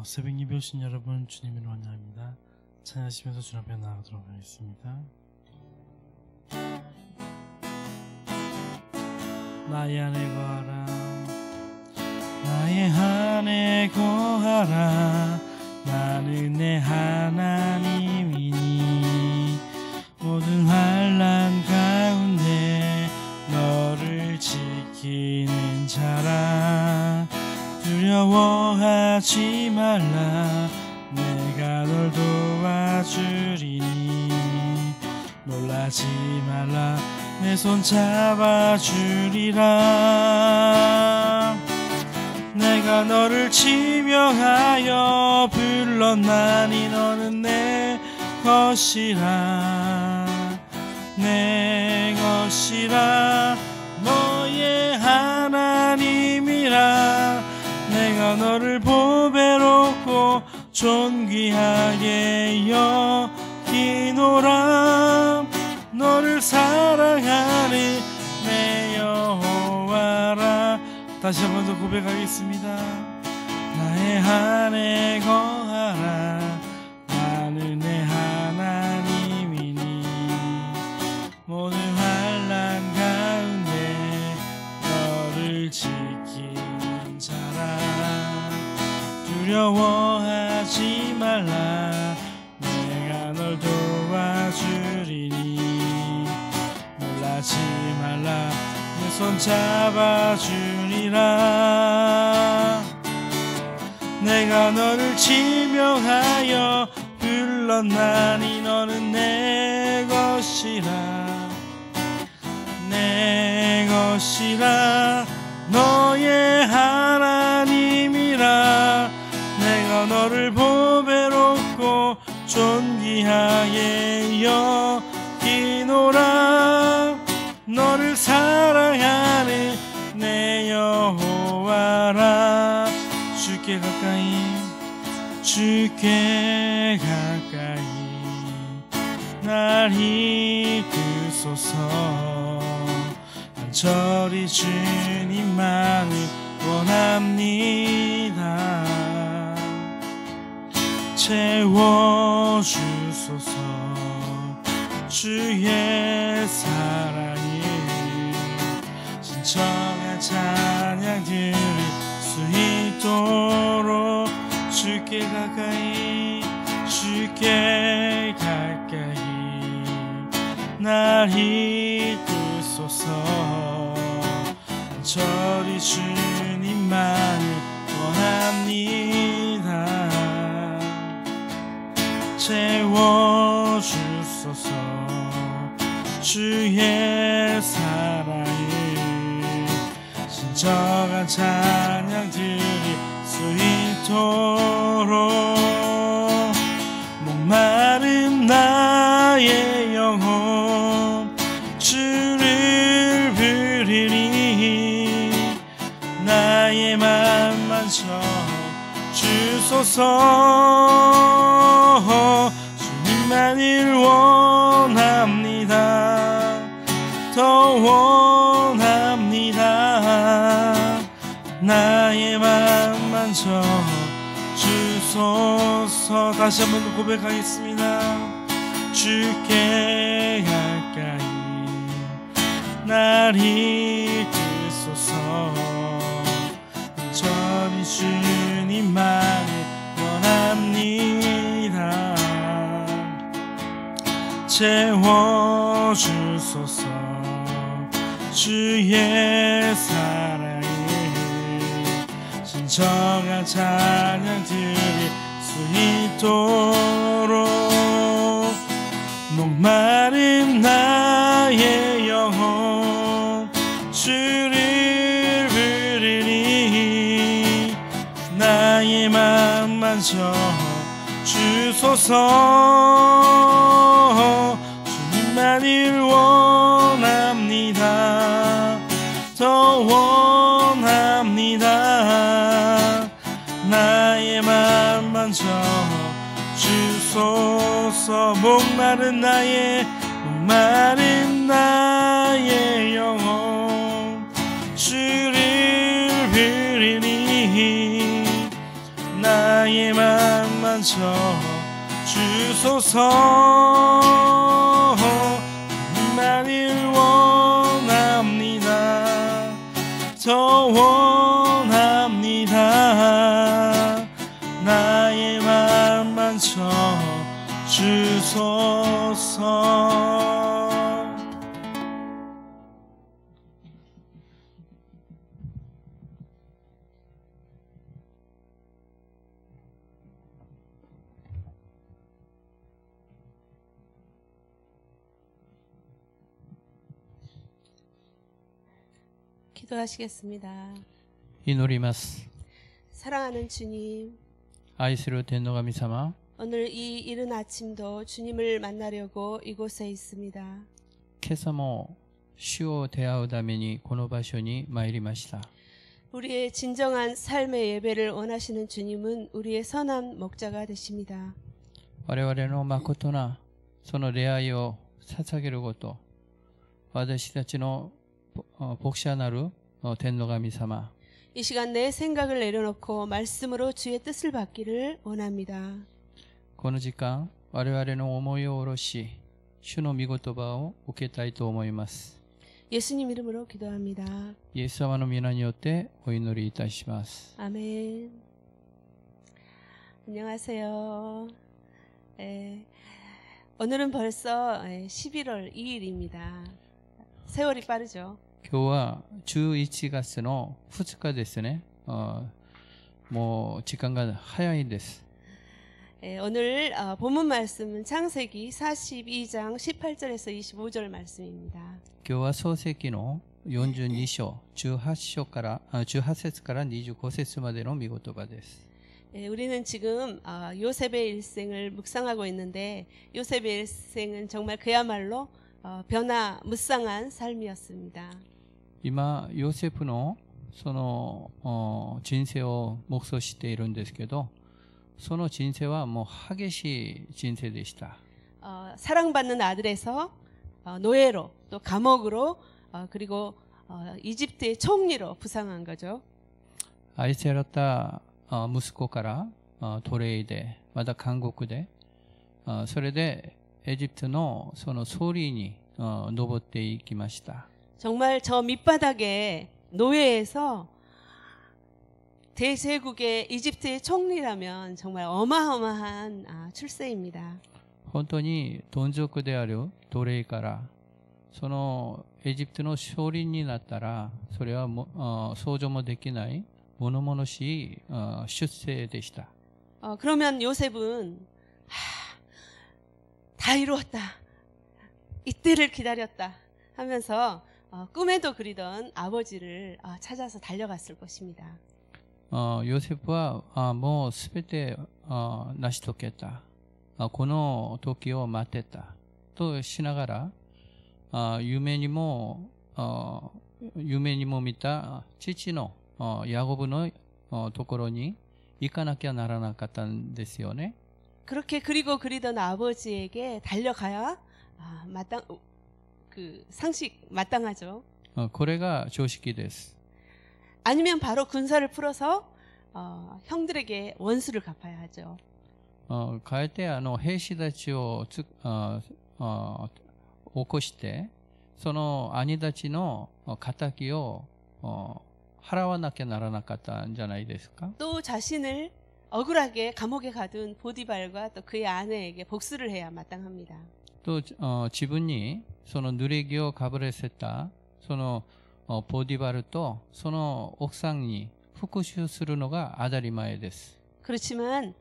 새벽 예배 오신 여러분 주님을 환영합니다. 찬양하시면서 주님 앞에 나아가도록 하겠습니다. 나의 안에 거하라, 나의 안에 거하라. 나는 내 하나님이니 모든 환난 가운데 너를 지키는 자라. 두려워하지 말라, 내가 널 도와주리니. 놀라지 말라, 내 손 잡아주리라. 내가 너를 지명하여 불렀나니 너는 내 것이라. 내 것이라, 너의 하나님이라. 내가 너를 보배롭고 존귀하게 여기노라. 너를 사랑하는 내 여호와라. 다시 한 번 더 고백하겠습니다. 나의 안에 거하라, 나는 내 하나님이니 모든 환난 가운데 너를 지키는 자라. 두려워하지 말라, 내가 널 도와주리니. 놀라지 말라, 내 손 잡아주리라. 내가 너를 지명하여 불렀나니 너는 내 것이라. 내 것이라, 너의 하나님이라. 내가 너를 보배롭고 존귀하게 여기노라. 너를 사랑하는 내 여호와라. 주께 가까이, 주께 가까이 날 이끄소서. 간절히 주님만을 원합니다. 채워주소서. 주의 사랑이 신청한 찬양 드릴 수 있도록. 주께 가까이, 주께 가까이 날 이끄소서. 간절히 주님만을 원합니다. 채워주소서. 주의 사랑을 진정한 찬양 드릴 수 있도록. 목마른 나의 영혼 주를 부르니. 나의 맘 만져 주소서. 주님만을 원합니다. 더 원합니다. 나의 맘 만져 주소서. 다시 한번 더 고백하겠습니다. 주께 가까이 날 이끄소서. 온전히 주님만을 원합니다. 채워주소서. 주의 사랑을 진정한 찬양 드릴 수 있도록. 목마른 나의 영혼 주를 부르니. 나의 맘 만져 주소서. 주님만을 원합니다. 더 원합니다. 나의 맘 만져 주소서. 목마른 나의 영혼 주를 부르니. 나 나의 맘 만져 주소서. 나를 원합니다. 더 원합니다. 나의 맘 만져 주소서. 기도하시겠습니다. 祈ります。 사랑하는 주님, 愛する天の神様、 오늘 이 이른 아침도 주님을 만나려고 이곳에 있습니다. 今朝も主を出会うためにこの場所に参りました。 우리의 진정한 삶의 예배를 원하시는 주님은 우리의 선한 목자가 되십니다. 我々の誠なその出会いを捧げること、私たちの牧者なる天の神様、 이 시간 내 생각을 내려놓고 말씀으로 주의 뜻을 받기를 원합니다. この時間、我々の思いを下ろし、主の御言葉を受けたいと思います。 예수님 이름으로 기도합니다. イエス様の皆によってお祈りいたします。 아멘. 안녕하세요. 오늘은 벌써 11월 2일입니다. 세월이 빠르죠. 今日は11月の2日ですね。もう時間が早いです。 오늘 본문 말씀은 창세기 42장 18절에서 25절 말씀입니다. 今日は創世記の42章、18節から25節までの御言葉です。 우리는 지금 요셉의 일생을 묵상하고 있는데 요셉의 일생은 정말 그야말로 변화무쌍한 삶이었습니다. 今、ヨセフのその人生を黙想しているんですけど、その人生はもう激しい人生でした。 사랑받는 아들에서 노예로 또 감옥으로 그리고 이집트의 총리로 부상한 거죠. 愛された息子から奴隷で、また監獄で、それでエジプトのその総理に登っていきました。 정말 저 밑바닥에 노예에서 대제국의 이집트의 총리라면 정말 어마어마한 출세입니다. 本当にどん底である奴隷からそのエジプトの総理になったら、それは想像もできない物々しい出世でした。 그러면 요셉은 다 이루었다. 이때를 기다렸다 하면서 꿈에도 그리던 아버지를 찾아서 달려갔을 것입니다. ヨセフはもうすべて成し遂げた。この時を待ってた。としながら、夢にも見た父のヤコブのところに行かなきゃならなかったんですよね。 그렇게 그리고 그리던 아버지에게 달려가야 상식 마땅하죠. これが常識です。 아니면 바로 군사를 풀어서 형들에게 원수를 갚아야 하죠. かえて兵士たちを起こして、その兄たちの仇を払わなきゃならなかったんじゃないですか。 또 자신을 억울하게 감옥에 가둔 보디발과 또 그의 아내에게 복수를 해야 마땅합니다. と自分にその濡れ衣をかぶらせたそのポディバルとその奥さんに復讐するのが当たり前です。 그렇지만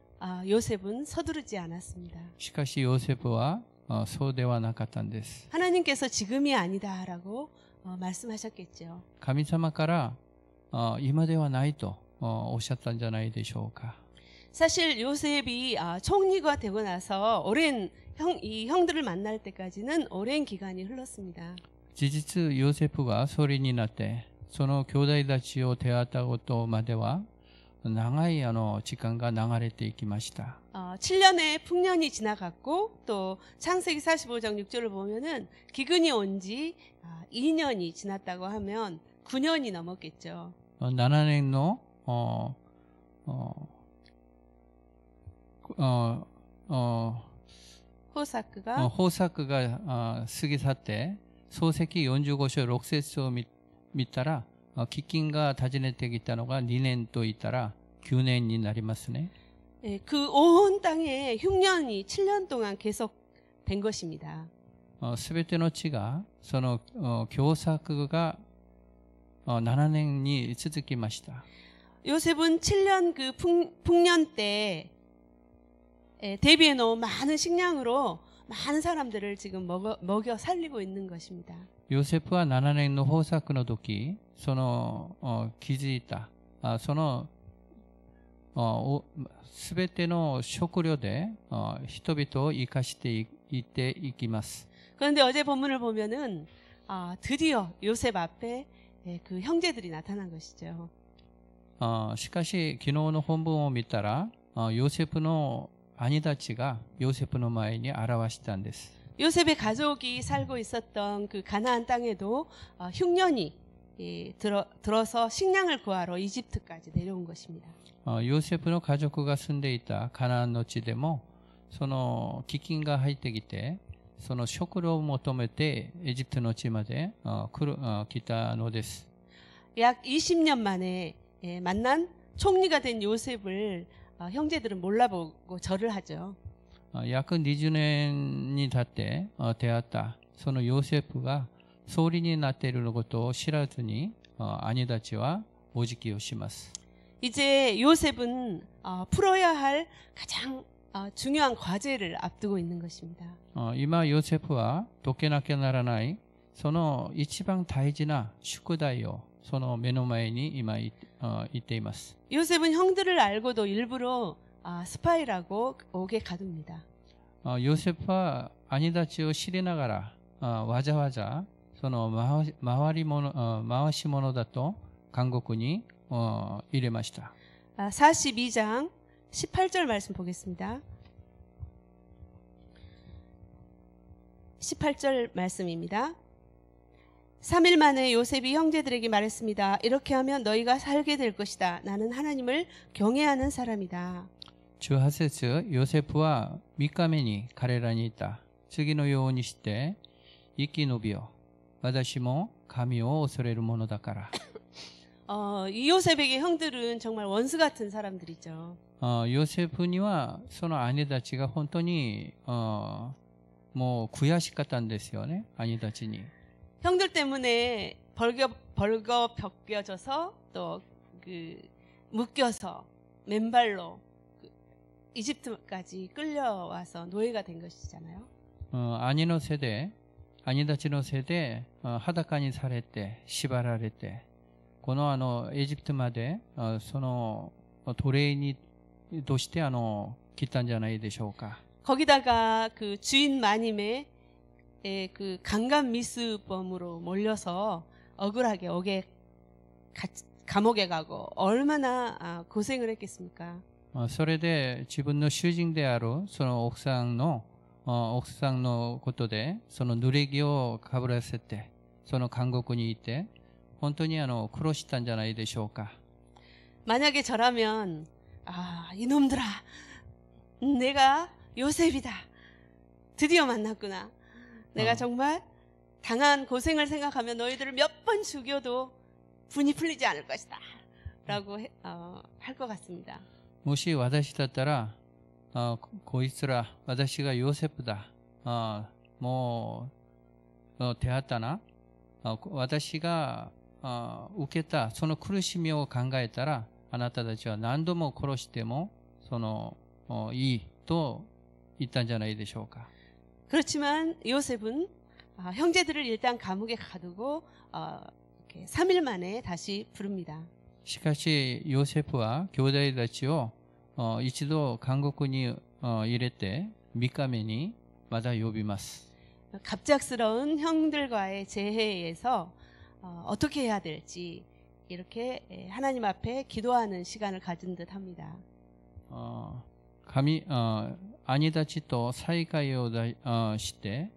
요셉은 서두르지 않았습니다. しかしヨセフはそうではなかったんです。 하나님께서 지금이 아니다라고 말씀하셨겠죠. 神様から今ではないとおっしゃったんじゃないでしょうか。 사실 요셉이 총리가 되고 나서 오랜 이 형들을 만날 때까지는 오랜 기간이 흘렀습니다. 事実ヨセフが総理になってその兄弟たちを出会ったことまでは長い時間が流れていきました。 7년의 풍년이 지나갔고 또 창세기 45장 6절을 보면은 기근이 온 지 2년이 지났다고 하면 9년이 넘었겠죠. 7年のホサクが豊作が過ぎ去って漱石45章6節を見たら飢饉が訪ねてきたのが2年といったら9年になりますね。 그 온 땅에 흉년이 7년 동안 계속된 것입니다. すべての地がその凶作が7年に続きました。 요셉은 7년 그 풍년 때 대비해 놓은 많은 식량으로 많은 사람들을 지금 먹여 살리고 있는 것입니다. ヨセフは7年の豊作の時、その気づいた、そのすべての食料で人々を生かしていっていきます。 그런데 어제 본문을 보면은 드디어 요셉 앞에 그 형제들이 나타난 것이죠. しかし昨日の本文を見たら、ヨセフの兄たちがヨセフの前に表したんです。 요셉의 가족이 살고 있었던 그 가나안 땅에도 흉년이 들어서 식량을 구하러 이집트까지 내려온 것입니다. ヨセフの家族が住んでいたカナンの地でもその飢饉が入ってきて、その食料を求めてエジプトの地まで来たのです。 약 20년 만에 만난 총리가 된 요셉을 형제들은 몰라보고 절을 하죠. 約20年に経って出会ったそのヨセフが総理になっていることを知らずに兄たちはお辞儀をします。 이제 요셉은 풀어야 할 가장 중요한 과제를 앞두고 있는 것입니다. 今ヨセフは解けなきゃならないその一番大事な宿題をその目の前に今言っています。 요셉은 형들을 알고도 일부러 스파이라고 옥에 가둡니다. ヨセフは兄たちを知りながらわざわざその回し者だと監獄に入れました。 42장 18절 말씀 보겠습니다. 18절 말씀입니다. 3일 만에 요셉이 형제들에게 말했습니다. 이렇게 하면 너희가 살게 될 것이다. 나는 하나님을 경외하는 사람이다. 18節、ヨセフは3日目に彼らに言った。次のようにして生き延びよ。私も神を恐れるものだから。 이 요셉에게 형들은 정말 원수 같은 사람들이죠. ヨセフにはその兄たちが本当にもう悔しかったんですよね。兄たちに。 형들 때문에 벌거벗겨져서 또 그 묶여서 맨발로 이집트까지 끌려와서 노예가 된 것이잖아요. 兄のせいで、兄たちのせいで裸にされて縛られて、このエジプトまでその奴隷にとして来たんじゃないでしょうか。 거기다가 그 주인 마님의 그 강간 미수범으로 몰려서 억울하게 감옥에 가고 얼마나 고생을 했겠습니까? それで自分の主人であるその奥さんのことでその濡れ着をかぶらせてその監獄にいて本当に苦労したんじゃないでしょうか。 만약에 저라면 이놈들아 내가 요셉이다. 드디어 만났구나. 내가 정말 당한 고생을 생각하면 너희들을 몇 번 죽여도 분이 풀리지 않을 것이다. 라고 할 것 같습니다. もし私だったらこいつら私がヨセフだもう出会ったな私が受けたその苦しみを考えたらあなたたちは何度も殺してもいいと言ったんじゃないでしょうか。 그렇지만 요셉은 형제들을 일단 감옥에 가두고 이렇게 3일 만에 다시 부릅니다. しかしヨセフは兄弟たちを一度監獄に入れて3日目にまた呼びます。 갑작스러운 형들과의 재해에서 어떻게 해야 될지 이렇게 하나님 앞에 기도하는 시간을 가진 듯 합니다. 兄たちと再会をして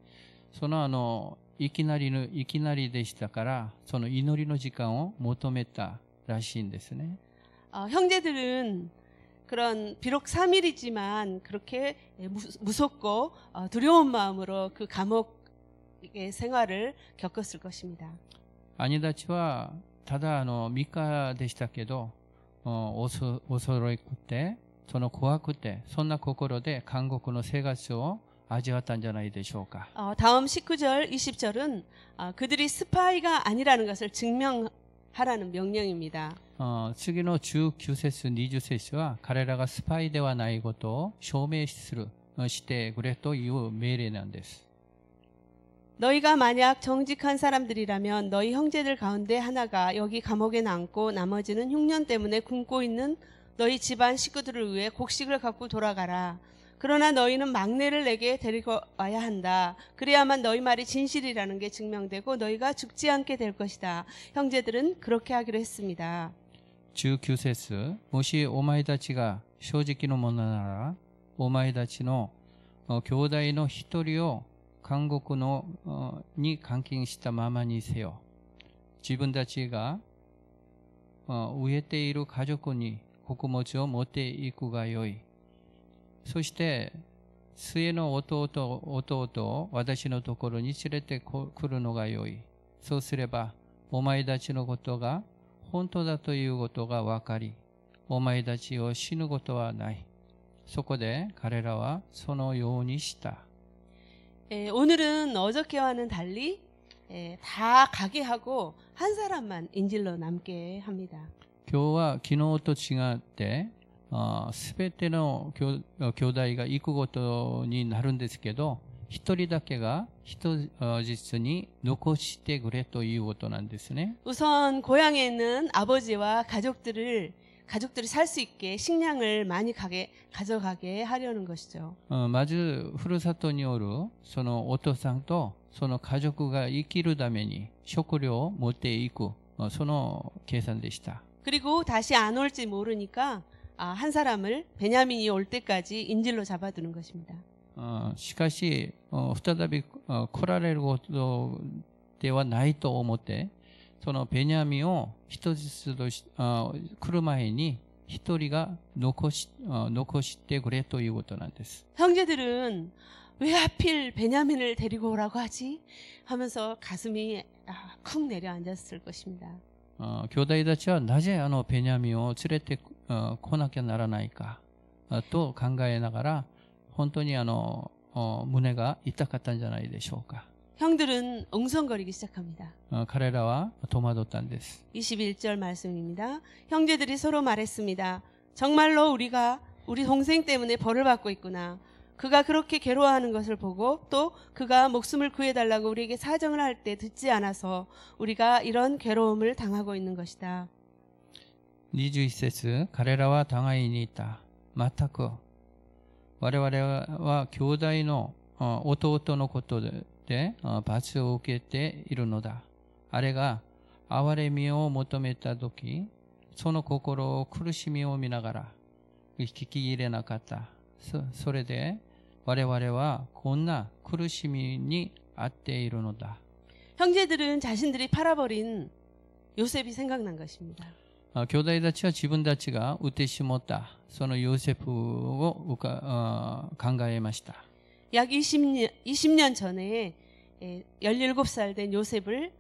そのいきなりでしたからその祈りの時間を求めたらしいんですね。 형제들은 그런 비록 3일이지만 그렇게 무섭고 두려운 마음으로 그 감옥의 생활을 겪었을 것입니다. 兄たちはただ3日でしたけど、恐ろくて、その怖くて、そんな心で監獄の生活を味わったんじゃないでしょうか。 다음 19절, 20절은 그들이 스파이가 아니라는 것을 증명하라는 명령입니다. 次の19節、20節は彼らがスパイではないことを証明してくれという命令なんです。 너희가 만약 정직한 사람들이라면 너희 형제들 가운데 하나가 여기 감옥에 남고 나머지는 흉년 때문에 굶고 있는 너희 집안 식구들을 위해 곡식을 갖고 돌아가라. 그러나 너희는 막내를 내게 데리고 와야 한다. 그래야만 너희 말이 진실이라는 게 증명되고 너희가 죽지 않게 될 것이다. 형제들은 그렇게 하기로 했습니다. 19節、もしお前たちが正直のものなら、お前たちの兄弟の一人を監獄に監禁したままにせよ。自分たちが飢えている家族に穀物を持っていくがよい。そして末の弟を私のところに連れてくるのがよい。そうすればお前たちのことが本当だということがわかり、お前たちを死ぬことはない。そこで彼らはそのようにした。 오늘은 어저께와는 달리 다 가게 하고 한 사람만 인질로 남게 합니다. 今日は昨日と違って、すべての兄弟が行くことになるんですけど、一人だけが人質に残してくれということなんですね。 우선 고향에 있는 아버지와 가족들이 살 수 있게 식량을 많이 가져가게 하려는 것이죠. まずふるさとにおるそのお父さんとその家族が生きるために食料を持っていく、その計算でした。 그리고 다시 안 올지 모르니까 한 사람을 베냐민이 올 때까지 인질로 잡아두는 것입니다. しかし再び来られることではないと思って、そのベニャミンを人質と来る前に一人が残してくれということなんです。 형제들은 왜 하필 베냐민을 데리고 오라고 하지? 하면서 가슴이 쿵 내려앉았을 것입니다. 兄弟たちはなぜベニャミンを連れて来なきゃならないかと考えながら、本当に胸が痛かったんじゃないでしょうか。 형들은 엉성거리기 시작합니다. 彼らは戸惑ったんです。 21절 말씀입니다. 형제들이 서로 말했습니다. 정말로 우리가 우리 동생 때문에 벌을 받고 있구나. 그가 그렇게 괴로워하는 것을 보고 또 그가 목숨을 구해달라고 우리에게 사정을 할 때 듣지 않아서 우리가 이런 괴로움을 당하고 있는 것이다. 21節、彼らは互いに言った。全く我々は兄弟の弟のことで罰を受けているのだ。あれが憐れみを求めたとき、その心を苦しみを見ながら聞き入れなかった。それで我々はこんな苦しみにあっているのだ。 형제들은 자신들이 팔아버린 요셉이 생각난 것입니다. 兄弟たちは自分たちが売ってしまったそのヨセフを考えました。 약 20년 전에 17살 된 요셉을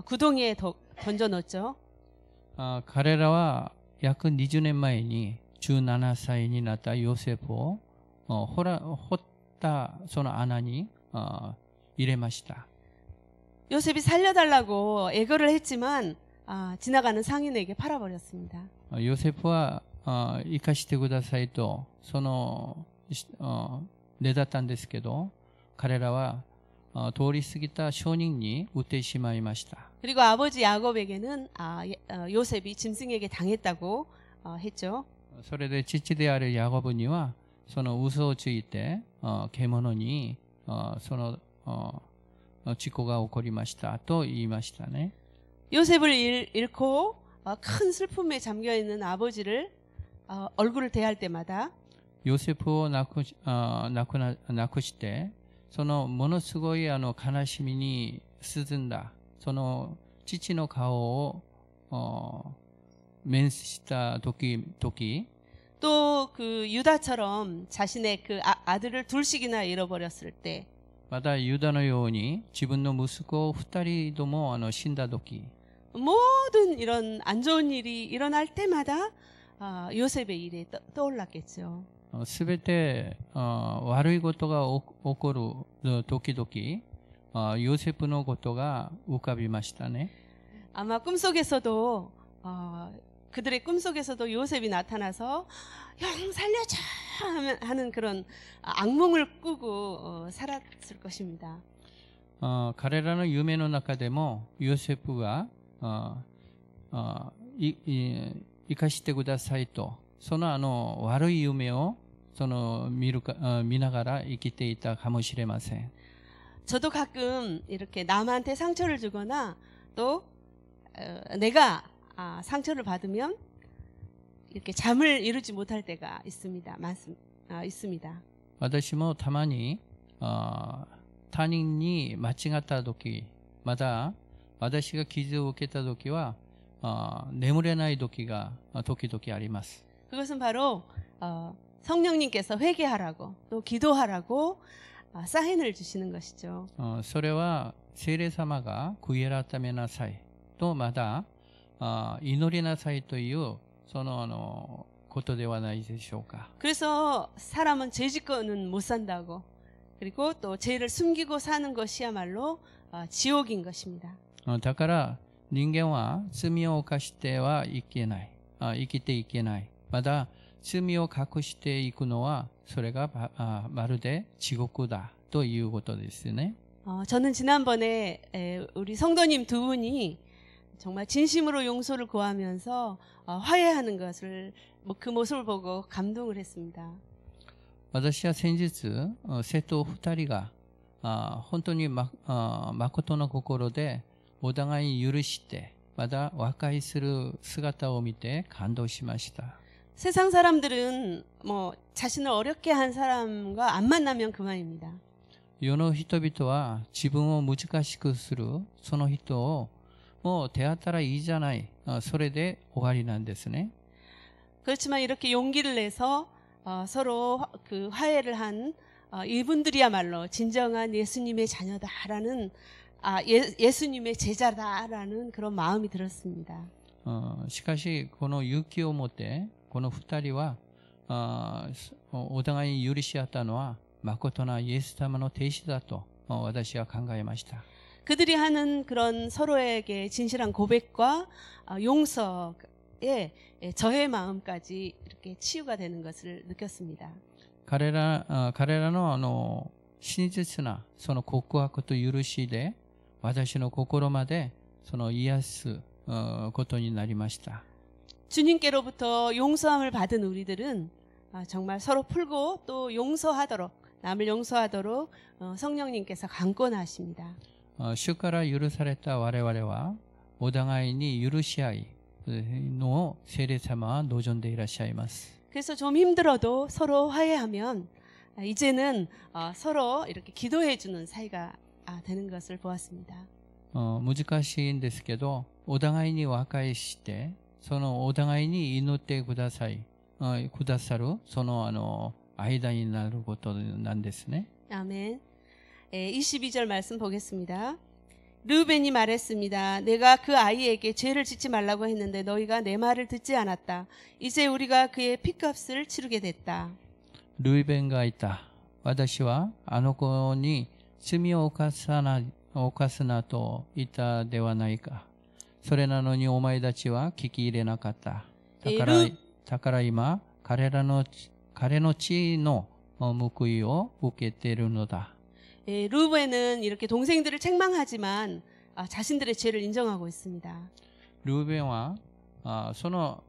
구덩이에 던져 넣었죠. 彼らは約20年前に17歳になったヨセフを掘ったその穴に入れました。 요셉이 살려달라고 애걸을 했지만 지나가는 상인에게 팔아버렸습니다. ヨセフは生かしてくださいとそのねだったんですけど、彼らは通り過ぎた商人に売ってしまいました。 그리고 아버지 야곱에게는 요셉이 짐승에게 당했다고 했죠. それで父であるヤコブにはその嘘をついて獣にその事故が起こりましたと言いましたね。 요셉을 잃고 큰 슬픔에 잠겨 있는 아버지를 얼굴을 대할 때마다 ヨセフを亡くしてそのものすごい悲しみに沈んだその父の顔を面した時또 그 유다처럼 자신의 그 아들을 둘씩이나 잃어버렸을 때 またユダのように自分の息子二人とも死んだ時 모든 이런 안 좋은 일이 일어날 때마다 요셉의 일이 떠올랐겠죠. すべて悪いことが起こる時々ヨセフのことが浮かびましたね。 아마 꿈속에서도 그들의 꿈속에서도 요셉이 나타나서 형 살려줘 하는 그런 악몽을 꾸고 살았을 것입니다. 彼らの夢の中でもヨセフが生かしてくださいとその悪い夢を見ながら生きていたかもしれません。 저도 가끔 이렇게 남한테 상처를 주거나 또 내가 상처를 받으면 이렇게 잠을 이루지 못할 때가 있습니다. 있습니다. 私もたまに他人に間違った時また私が傷を受けた時は眠れない時が時々あります。 그것은 바로 성령님께서 회개하라고 또 기도하라고 사인을 주시는 것이죠. それは聖霊様が悔い改めなさいとまた祈りなさいというそのことではないでしょうか。 그래서 사람은 죄 짓고는 못 산다고 그리고 또 죄를 숨기고 사는 것이야말로 지옥인 것입니다. だから人間は罪を犯してはいけない。生きていけない。また罪を隠していくのはそれがまるで地獄だということですね。 저는 지난번에 우리 성도님 두 분이 정말 진심으로 용서를 구하면서 화해하는 것을 그 모습을 보고 감동을 했습니다. 私は先日生徒2人が本当に誠の心でお互い許してまた和解する姿を見て感動しました。 세상 사람들은 뭐 자신을 어렵게 한 사람과 안 만나면 그만입니다. 世の人々は自分を難しくするその人をもう出会ったらいいじゃないそれで終わりなんですね。 그렇지만 이렇게 용기를 내서 서로 그 화해를 한 이분들이야말로 진정한 예수님의 자녀다라는 예수님의 제자다라는 그런 마음이 들었습니다. しかしこの勇気を持ってこの2人はお互いに許し合ったのは誠なイエス様の弟子だと私は考えました。 그들이 하는 그런 서로에게 진실한 고백과 용서에 저의 마음까지 이렇게 치유가 되는 것을 느꼈습니다. 彼らの真実なその告白と許しで私の心まで癒すことになりました。 주님께로부터 용서함을 받은 우리들은 정말 서로 풀고 또 용서하도록 남을 용서하도록 성령님께서 강권하십니다. 主から許された我々はお互いに許し合いのを聖霊様は望んでいらっしゃいます。 그래서 좀 힘들어도 서로 화해하면 이제는 서로 이렇게 기도해 주는 사이가 되는 것을 보았습니다. 難しいんですけどお互いに和解してお互いに祈ってくださるその間になることなんですね。 아멘. 22절 말씀 보겠습니다. 르우벤이 말했습니다. 내가 그 아이에게 죄를 짓지 말라고 했는데 너희가 내 말을 듣지 않았다. 이제 우리가 그의 핏값을 치르게 됐다. ルイベンがいた。私はあの子に罪を犯すなと言ったではないか。それなのにお前たちは聞き入れなかった。だから今彼の地の報いを受けているのだ。 루벤은 이렇게 동생들을 책망하지만 자신들의 죄를 인정하고 있습니다. ルーベンはその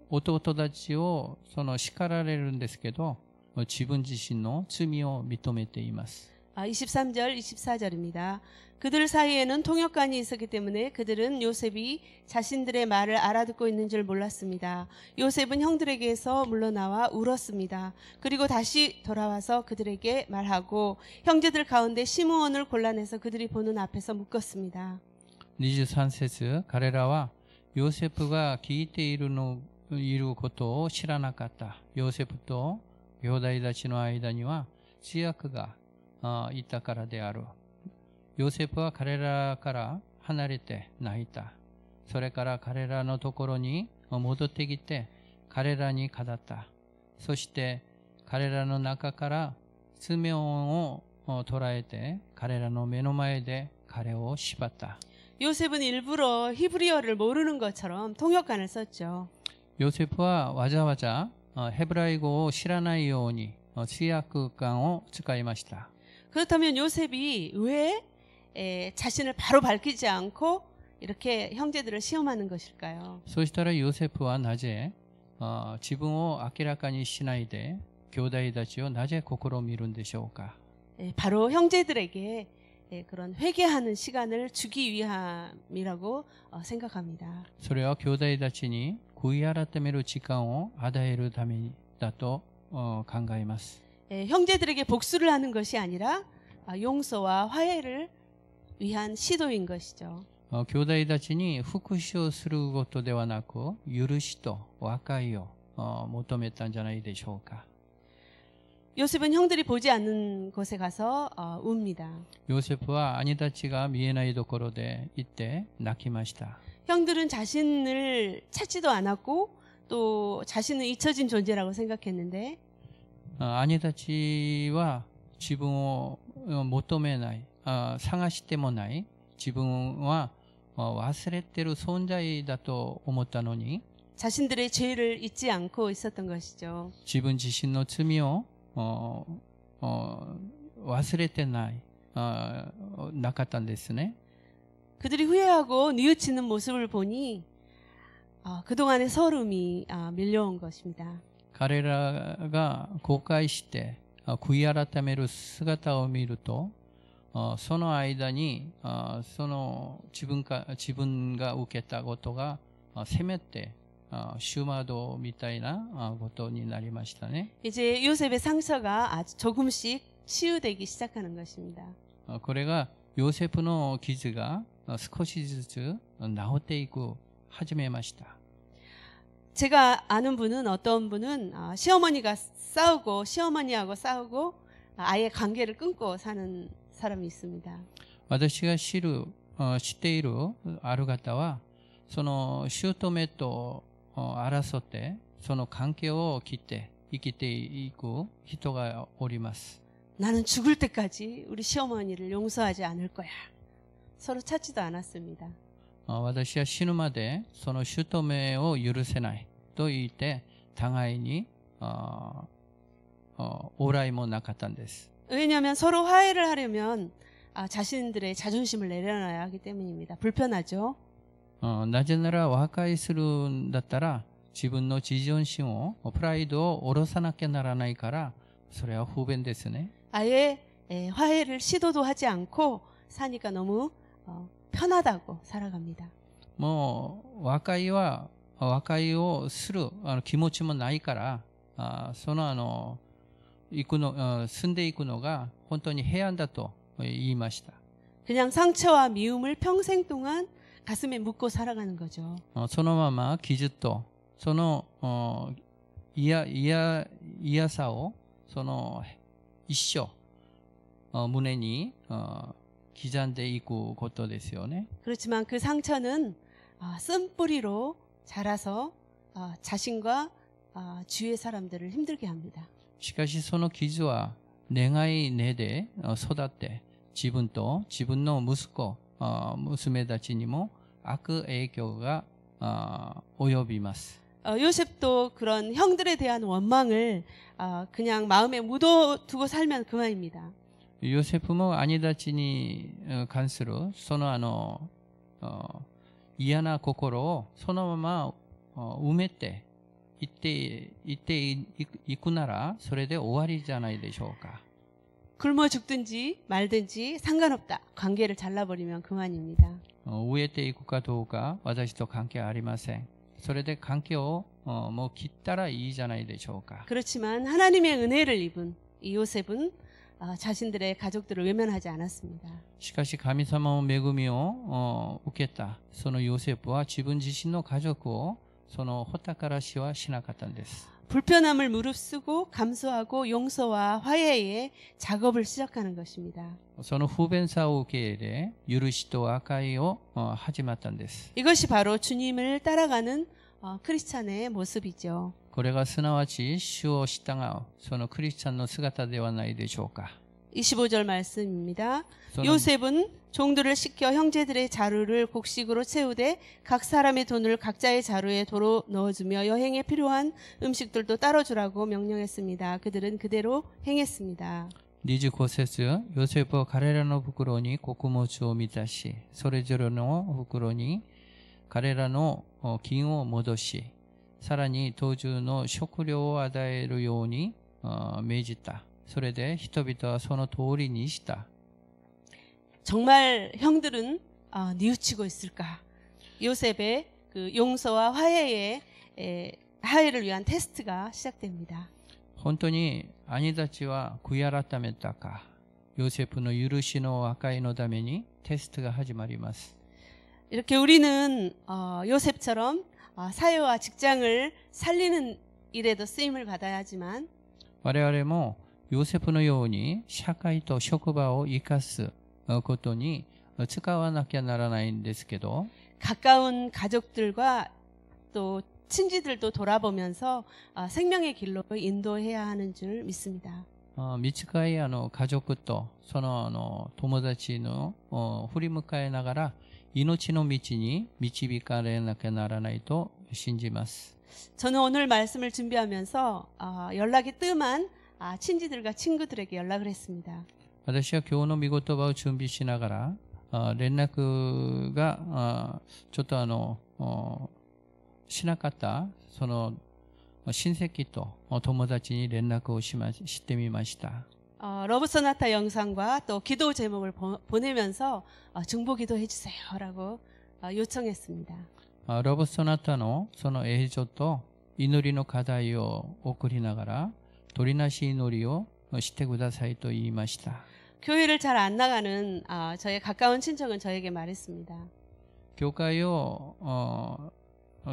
弟たちを叱られるんですけど自分自身の罪を認めています。 23절, 24절입니다. 그들 사이에는 통역관이 있었기 때문에 그들은 요셉이 자신들의 말을 알아듣고 있는 줄 몰랐습니다. 요셉은 형들에게서 물러나와 울었습니다. 그리고 다시 돌아와서 그들에게 말하고 형제들 가운데 시므온을 골라내서 그들이 보는 앞에서 묶었습니다. 23節彼らはヨセフが聞いているのいることを知らなかった。ヨセフと兄弟たちの間には通訳がいたからである。ヨセフは彼らから離れて泣いた。それから彼らのところに戻ってきて彼らに語った。そして彼らの中から爪を捉えて彼らの目の前で彼を縛った。 요셉은 일부러 히브리어를 모르는 것처럼 통역관을 썼죠. 요세프와 와자와자 헤브라이어を知らないように通訳官を使いました. 그렇다면 요셉이 왜 자신을 바로 밝히지 않고 이렇게 형제들을 시험하는 것일까요? そうしたらヨセフはなぜ自分を明らかにしないで兄弟たちをなぜ試みるんでしょうか? 바로 형제들에게 그런 회개하는 시간을 주기 위함이라고 생각합니다. それは兄弟たちに悔い改める時間を与えるためだと考えます. 형제들에게 복수를 하는 것이 아니라 용서와 화해를 위한 시도인 것이죠. 兄弟たちに復讐することではなく許しと和解を求めたんじゃないでしょうか. 요셉은 형들이 보지 않는 곳에 가서 웁니다. ヨセフは兄たちが見えないところで行って泣きました. 형들은 자신을 찾지도 않았고 또 자신은 잊혀진 존재라고 생각했는데 兄たちは自分を求めない、探してもない自分は忘れている存在だと思ったのに 자신들의 죄를 잊지 않고 있었던 것이죠. 自分自身の罪を忘れてない、なかったんですね. 그들이 후회하고 뉘우치는 모습을 보니 그동안의 서름이 밀려온 것입니다. 彼らが後悔して悔い改める姿を見るとその間にその自分が受けたことがせめて슈마도みたいなことになりましたね. 이제 요셉의 상처가 아주 조금씩 치유되기 시작하는 것입니다. これがヨセフの傷が少しずつ治っていく始めました. 제가 아는 분은 어떤 분은 시어머니가 싸우고 시어머니하고 싸우고 아예 관계를 끊고 사는 사람이 있습니다. 私が知っているある方はその姑と争ってその関係を切って生きていく人がおります. 나는 죽을 때까지 우리 시어머니를 용서하지 않을 거야. 서로 찾지도 않았습니다. 私は死ぬまでその姑を許せないと言って互いに往来もなかったんです. 왜냐하면 서로 화해를 하려면 자신들의 자존심을 내려놔야 하기 때문입니다. 불편하죠. なぜなら和解するんだったら自分の自尊心をプライドを下ろさなきゃならないからそれは不便ですね. 아예 화해를 시도도 하지 않고 사니까 너무 편하다고 살아갑니다. もう和解をする気持ちもないからその住んでいくのが本当に平安だと言いました. 그냥 상처와 미움을 평생 동안 가슴에 묻고 살아가는 거죠. そのまま傷とその嫌さをその一生胸に刻んでいくことですよね. 그렇지만 그 상처는 쓴뿌리로 자라서 자신과 주위의 사람들을 힘들게 합니다. しかしその傷は願い根で育って自分と自分の息子娘たちにも悪影響が及びます. 요셉도 그런 형들에 대한 원망을 그냥 마음에 묻어두고 살면 그만입니다. ヨセフも兄たちに関するその嫌な心をそのまま埋めていっていくならそれで終わりじゃないでしょうか. 굶어 죽든지 말든지 상관없다. 관계를 잘라버리면 그만입니다. 飢えていくかどうか私と関係ありません. それで関係をもう切ったらいいじゃないでしょうか. 그렇지만 하나님의 은혜를 입은 이 요셉은 자신들의 가족들을 외면하지 않았습니다. しかし神様の恵みを受けたそのヨセフは自分自身の家族をそのほったからしはしなかったんです。 불편함을 무릅쓰고 감수하고 용서와 화해의 작업을 시작하는 것입니다. その不便さを受け入れ、許しと和解を始まったんです。 이것이 바로 주님을 따라가는 크리스찬의 모습이죠. これがすなわち主を従うそのクリスチャンの姿ではないでしょうか。 25절 말씀입니다. 저는- 요셉은 종들을 시켜 형제들의 자루를 곡식으로 채우되 각 사람의 돈을 각자의 자루에 도로 넣어주며 여행에 필요한 음식들도 따로 주라고 명령했습니다. 그들은 그대로 행했습니다. 25節、ヨセフは彼らの袋に穀物を満たし、それぞれの袋に彼らの金を戻し、さらに当中の食料を与えるように命じた。それで人々はその通りにした。 정말 형들은 뉘우치고 있을까? 요셉의 그 용서와 화해를 위한 테스트가 시작됩니다. 本当に兄たちは悔い改めたか。ヨセフの許しの和解のためにテストが始まります。 이렇게 우리는 요셉처럼 사회와 직장을 살리는 일에도 쓰임을 받아야 하지만 我々もヨセフのように社会と職場を生かすことに使わなきゃならないんですけど、 가까운 가족들과 또 친지들도 돌아보면서 생명의 길로 인도해야 하는 줄 믿습니다. 短い家族とその友達の振り向かいながら命の道に導かれなきゃならないと信じます。 저는 오늘 말씀을 준비하면서 연락이 뜸한 친지들과 친구들에게 연락을 했습니다. 私は今日の御言葉を準備しながら連絡がちょっとしなかったその親戚と友達に連絡をしてみました。 러브 소나타 영상과 또 기도 제목을 보내면서 중보 기도해 주세요라고 요청했습니다. ロブソナタのその映像と祈りの課題を送りながら取りなし祈りをしてくださいと言いました。 교회를 잘 안 나가는 저의 가까운 친척은 저에게 말했습니다. 教会を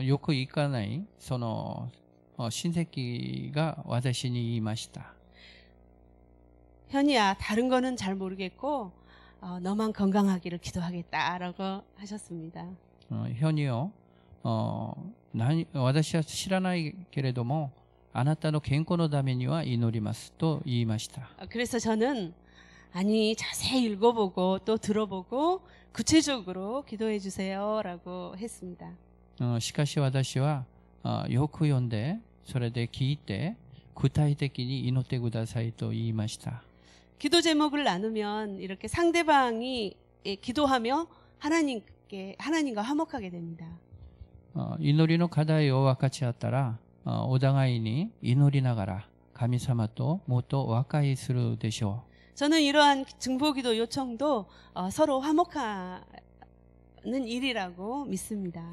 よく行かないその親戚が私に言いました。 현이야, 다른 거는 잘 모르겠고 너만 건강하기를 기도하겠다라고 하셨습니다. ヒョニよ、私は知らないけれどもあなたの健康のためには祈りますと言いました。 그래서 저는 아니 자세히 읽어보고 또 들어보고 구체적으로 기도해 주세요라고 했습니다. しかし私はよく読んでそれで聞いて具体的に祈ってくださいと言いました。 기도 제목을 나누면 이렇게 상대방이 기도하며 하나님과 화목하게 됩니다. 祈りの課題を分かち合ったらお互いに祈りながら神様ともっと和解するでしょう。 저는 이러한 중보기도 요청도 서로 화목하는 일이라고 믿습니다.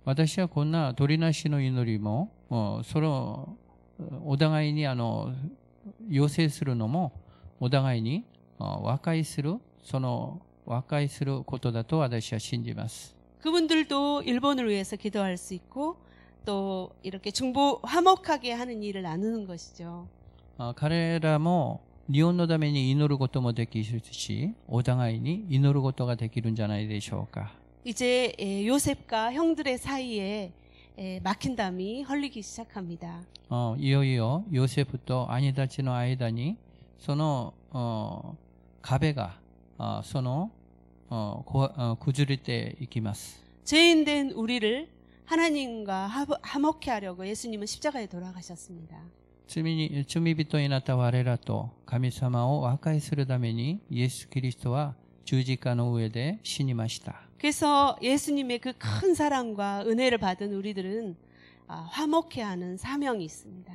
私はこんな取りなしの祈りもお互いに要請するのもお互いに和解する和解することだと私は信じます。 그분들도 일본을 위해서 기도할 수 있고 또 이렇게 중보 화목하게 하는 일을 나누는 것이죠. 彼らも日本のために祈ることもできるし、お互いに祈ることができるんじゃないでしょうか。 이제 요셉과 형들의 사이에 막힌 담이 흘리기 시작합니다. いよいよヨセフと兄たちの間にその壁が崩れていきます。 죄인된 우리를 하나님과 화목케 하려고 예수님은 십자가에 돌아가셨습니다. 罪人になった我らと神様を和解するためにイエス・キリストは十字架の上で死にました。 그래서 예수님의 그 큰 사랑과 은혜를 받은 우리들은 화목케 하는 사명이 있습니다.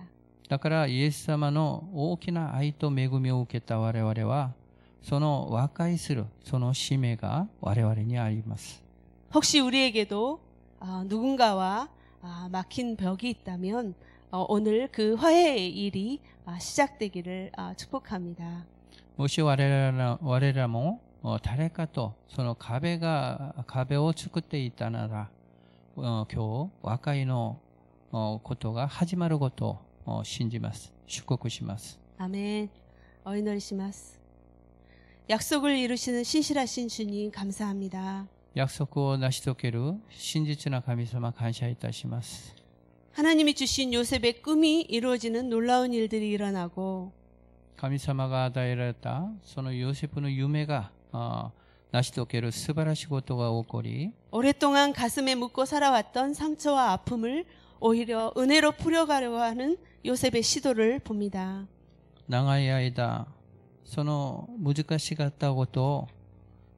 だからイエス様の大きな愛と恵みを受けた我々はその和解するその使命が我々にあります。 혹시 우리에게도 누군가와 막힌 벽이 있다면 오늘 그 화해의 일이 시작되기를 축복합니다. もし我らも誰かとその壁を作っていたなら今日和解のことが始まることを信じます。祝福します。 아멘. 어이너리시마스. 약속을 이루시는 신실하신 주님 감사합니다. 約束を成し遂げる真実な神様感謝いたします。 하나님이 주신 요셉의 꿈이 이루어지는 놀라운 일들이 일어나고 神様が与えられたそのヨセフの夢が成し遂げる素晴らしいことが起こり 오랫동안 가슴에 묻고 살아왔던 상처와 아픔을 오히려 은혜로 풀어가려고 하는 요셉의 시도를 봅니다. 長い間その難しかったことを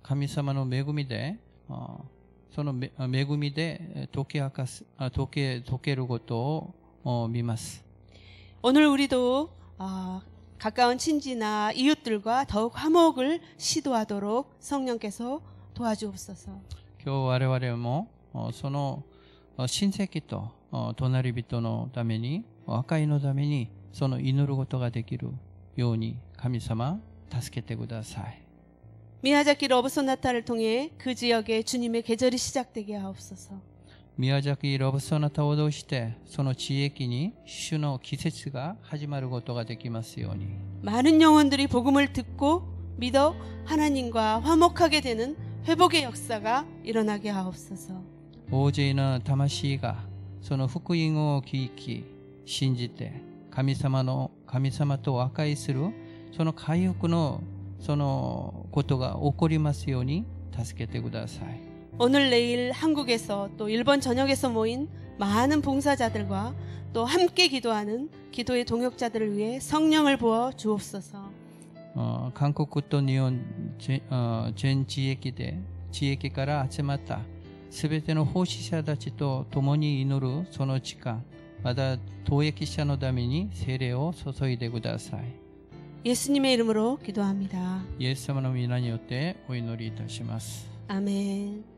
神様の恵みでその恵みで解けることを見ます。 오늘 우리도 가까운 친지나 이웃들과 더욱 화목을 시도하도록 성령께서 도와주옵소서. 今日我々もその親戚と隣人のために和解のためにその祈ることができるように神様助けてください。 미야자키 러브소나타를 통해 그 지역에 주님의 계절이 시작되게 하옵소서. 宮崎ロブソナタを通してその地域に主の季節が始まることができますように 많은 영혼들이 복음을 듣고 믿어 하나님과 화목하게 되는 회복의 역사가 일어나게 하옵소서. 大勢の魂がその福音を聞き信じて神様と和解するその回復のそのことが起こりますように助けてください。 오늘 내일 한국에서 또 일본 전역에서 모인 많은 봉사자들과 또 함께 기도하는 기도의 동역자들을 위해 성령을 부어 주옵소서. 韓国と日本全地域から集まったすべての奉仕者たちと共に祈るその時間、また当役者のために聖霊を注いでください。 예수님의 이름으로 기도합니다. イエス様の皆によってお祈りいたします。 아멘.